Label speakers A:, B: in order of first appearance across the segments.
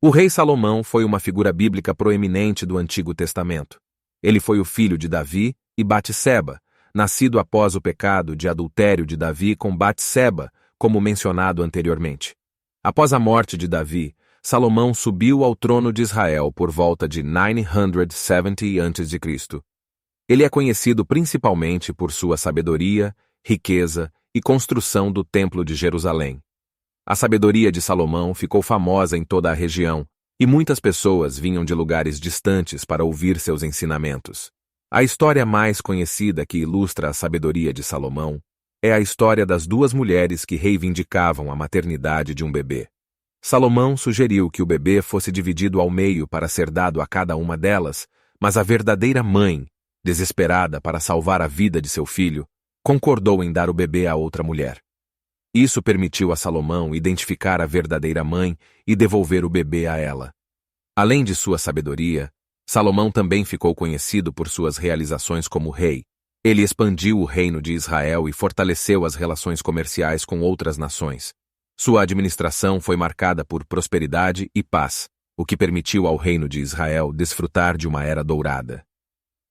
A: O rei Salomão foi uma figura bíblica proeminente do Antigo Testamento. Ele foi o filho de Davi e Batseba, nascido após o pecado de adultério de Davi com Batseba, como mencionado anteriormente. Após a morte de Davi, Salomão subiu ao trono de Israel por volta de 970 a.C. Ele é conhecido principalmente por sua sabedoria, riqueza e construção do Templo de Jerusalém. A sabedoria de Salomão ficou famosa em toda a região, e muitas pessoas vinham de lugares distantes para ouvir seus ensinamentos. A história mais conhecida que ilustra a sabedoria de Salomão é a história das duas mulheres que reivindicavam a maternidade de um bebê. Salomão sugeriu que o bebê fosse dividido ao meio para ser dado a cada uma delas, mas a verdadeira mãe, desesperada para salvar a vida de seu filho, concordou em dar o bebê a outra mulher. Isso permitiu a Salomão identificar a verdadeira mãe e devolver o bebê a ela. Além de sua sabedoria, Salomão também ficou conhecido por suas realizações como rei. Ele expandiu o reino de Israel e fortaleceu as relações comerciais com outras nações. Sua administração foi marcada por prosperidade e paz, o que permitiu ao reino de Israel desfrutar de uma era dourada.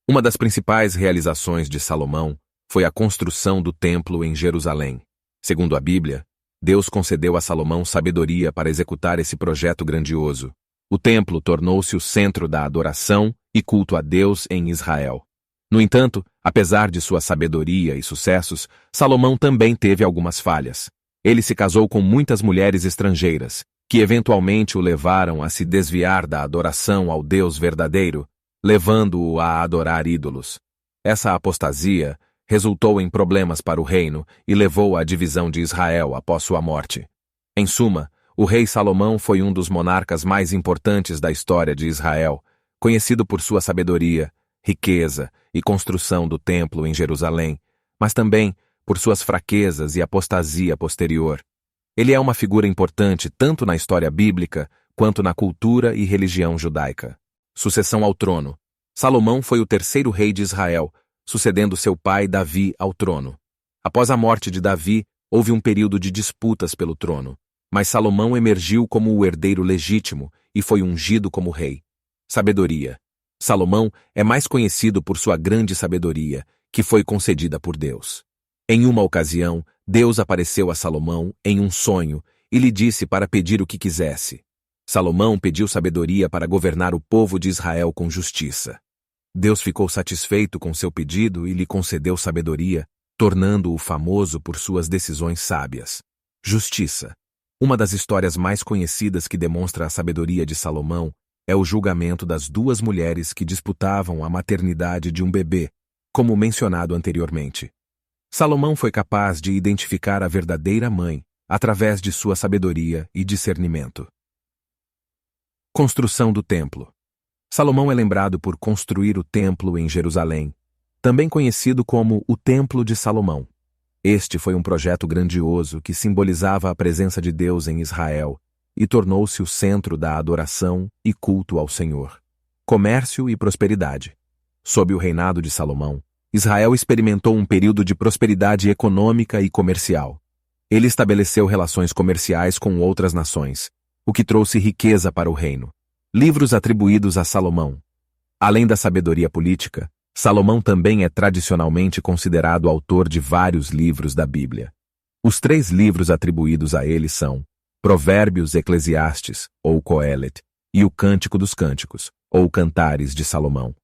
A: Uma das principais realizações de Salomão foi a construção do templo em Jerusalém. Segundo a Bíblia, Deus concedeu a Salomão sabedoria para executar esse projeto grandioso. O templo tornou-se o centro da adoração e culto a Deus em Israel. No entanto, apesar de sua sabedoria e sucessos, Salomão também teve algumas falhas. Ele se casou com muitas mulheres estrangeiras, que eventualmente o levaram a se desviar da adoração ao Deus verdadeiro, levando-o a adorar ídolos. Essa apostasia resultou em problemas para o reino e levou à divisão de Israel após sua morte. Em suma, o rei Salomão foi um dos monarcas mais importantes da história de Israel, conhecido por sua sabedoria, riqueza e construção do templo em Jerusalém, mas também por suas fraquezas e apostasia posterior. Ele é uma figura importante tanto na história bíblica quanto na cultura e religião judaica. Sucessão ao trono. Salomão foi o terceiro rei de Israel, sucedendo seu pai Davi ao trono. Após a morte de Davi, houve um período de disputas pelo trono, mas Salomão emergiu como o herdeiro legítimo e foi ungido como rei. Sabedoria. Salomão é mais conhecido por sua grande sabedoria, que foi concedida por Deus. Em uma ocasião, Deus apareceu a Salomão em um sonho e lhe disse para pedir o que quisesse. Salomão pediu sabedoria para governar o povo de Israel com justiça. Deus ficou satisfeito com seu pedido e lhe concedeu sabedoria, tornando-o famoso por suas decisões sábias. Justiça. Uma das histórias mais conhecidas que demonstra a sabedoria de Salomão é o julgamento das duas mulheres que disputavam a maternidade de um bebê, como mencionado anteriormente. Salomão foi capaz de identificar a verdadeira mãe através de sua sabedoria e discernimento. Construção do templo. Salomão é lembrado por construir o templo em Jerusalém, também conhecido como o Templo de Salomão. Este foi um projeto grandioso que simbolizava a presença de Deus em Israel e tornou-se o centro da adoração e culto ao Senhor. Comércio e prosperidade. Sob o reinado de Salomão, Israel experimentou um período de prosperidade econômica e comercial. Ele estabeleceu relações comerciais com outras nações, o que trouxe riqueza para o reino. Livros atribuídos a Salomão. Além da sabedoria política, Salomão também é tradicionalmente considerado autor de vários livros da Bíblia. Os 3 livros atribuídos a ele são Provérbios, Eclesiastes, ou Coelet, e o Cântico dos Cânticos, ou Cantares de Salomão.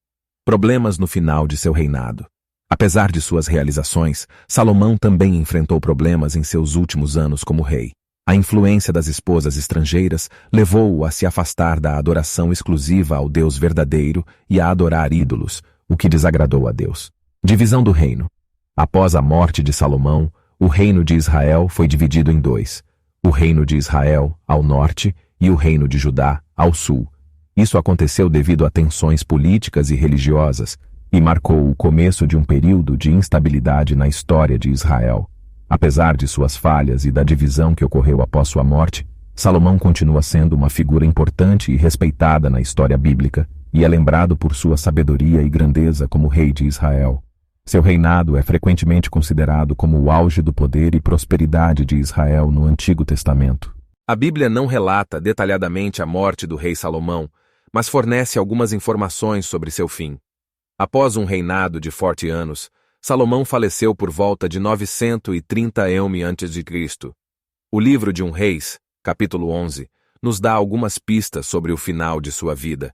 A: Problemas no final de seu reinado. Apesar de suas realizações, Salomão também enfrentou problemas em seus últimos anos como rei. A influência das esposas estrangeiras levou-o a se afastar da adoração exclusiva ao Deus verdadeiro e a adorar ídolos, o que desagradou a Deus. Divisão do reino. Após a morte de Salomão, o reino de Israel foi dividido em 2. O reino de Israel, ao norte, e o reino de Judá, ao sul. Isso aconteceu devido a tensões políticas e religiosas, e marcou o começo de um período de instabilidade na história de Israel. Apesar de suas falhas e da divisão que ocorreu após sua morte, Salomão continua sendo uma figura importante e respeitada na história bíblica, e é lembrado por sua sabedoria e grandeza como rei de Israel. Seu reinado é frequentemente considerado como o auge do poder e prosperidade de Israel no Antigo Testamento. A Bíblia não relata detalhadamente a morte do rei Salomão, mas fornece algumas informações sobre seu fim. Após um reinado de 40 anos, Salomão faleceu por volta de 930 a.C. O livro de Reis, capítulo 11, nos dá algumas pistas sobre o final de sua vida.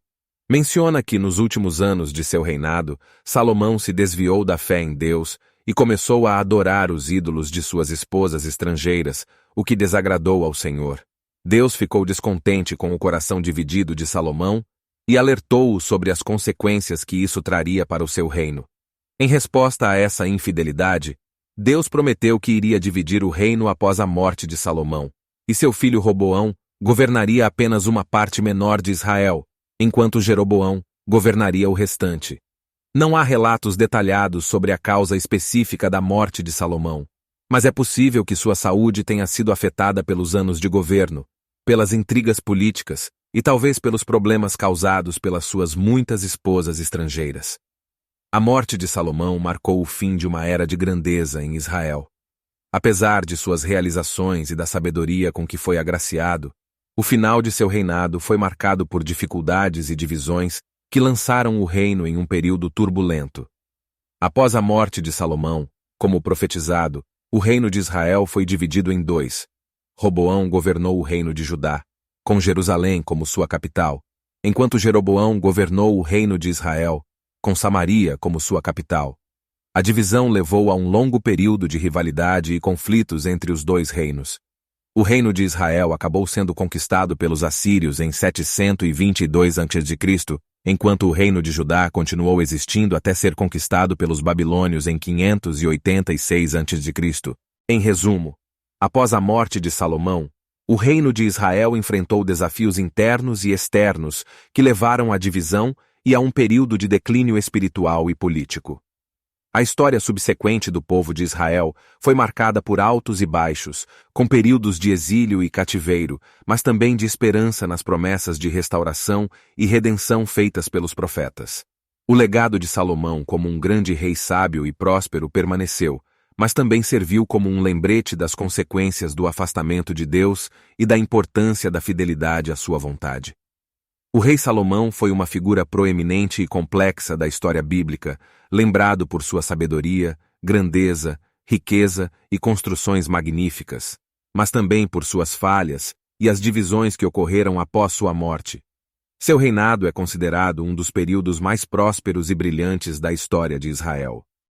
A: Menciona que nos últimos anos de seu reinado, Salomão se desviou da fé em Deus e começou a adorar os ídolos de suas esposas estrangeiras, o que desagradou ao Senhor. Deus ficou descontente com o coração dividido de Salomão e alertou-o sobre as consequências que isso traria para o seu reino. Em resposta a essa infidelidade, Deus prometeu que iria dividir o reino após a morte de Salomão, e seu filho Roboão governaria apenas uma parte menor de Israel, enquanto Jeroboão governaria o restante. Não há relatos detalhados sobre a causa específica da morte de Salomão, mas é possível que sua saúde tenha sido afetada pelos anos de governo, pelas intrigas políticas e talvez pelos problemas causados pelas suas muitas esposas estrangeiras. A morte de Salomão marcou o fim de uma era de grandeza em Israel. Apesar de suas realizações e da sabedoria com que foi agraciado, o final de seu reinado foi marcado por dificuldades e divisões que lançaram o reino em um período turbulento. Após a morte de Salomão, como profetizado, o reino de Israel foi dividido em dois. Roboão governou o reino de Judá, com Jerusalém como sua capital, enquanto Jeroboão governou o reino de Israel, com Samaria como sua capital. A divisão levou a um longo período de rivalidade e conflitos entre os dois reinos. O reino de Israel acabou sendo conquistado pelos assírios em 722 a.C., enquanto o reino de Judá continuou existindo até ser conquistado pelos babilônios em 586 a.C. Em resumo, após a morte de Salomão, o reino de Israel enfrentou desafios internos e externos que levaram à divisão e a um período de declínio espiritual e político. A história subsequente do povo de Israel foi marcada por altos e baixos, com períodos de exílio e cativeiro, mas também de esperança nas promessas de restauração e redenção feitas pelos profetas. O legado de Salomão como um grande rei sábio e próspero permaneceu, mas também serviu como um lembrete das consequências do afastamento de Deus e da importância da fidelidade à sua vontade. O rei Salomão foi uma figura proeminente e complexa da história bíblica, lembrado por sua sabedoria, grandeza, riqueza e construções magníficas, mas também por suas falhas e as divisões que ocorreram após sua morte. Seu reinado é considerado um dos períodos mais prósperos e brilhantes da história de Israel.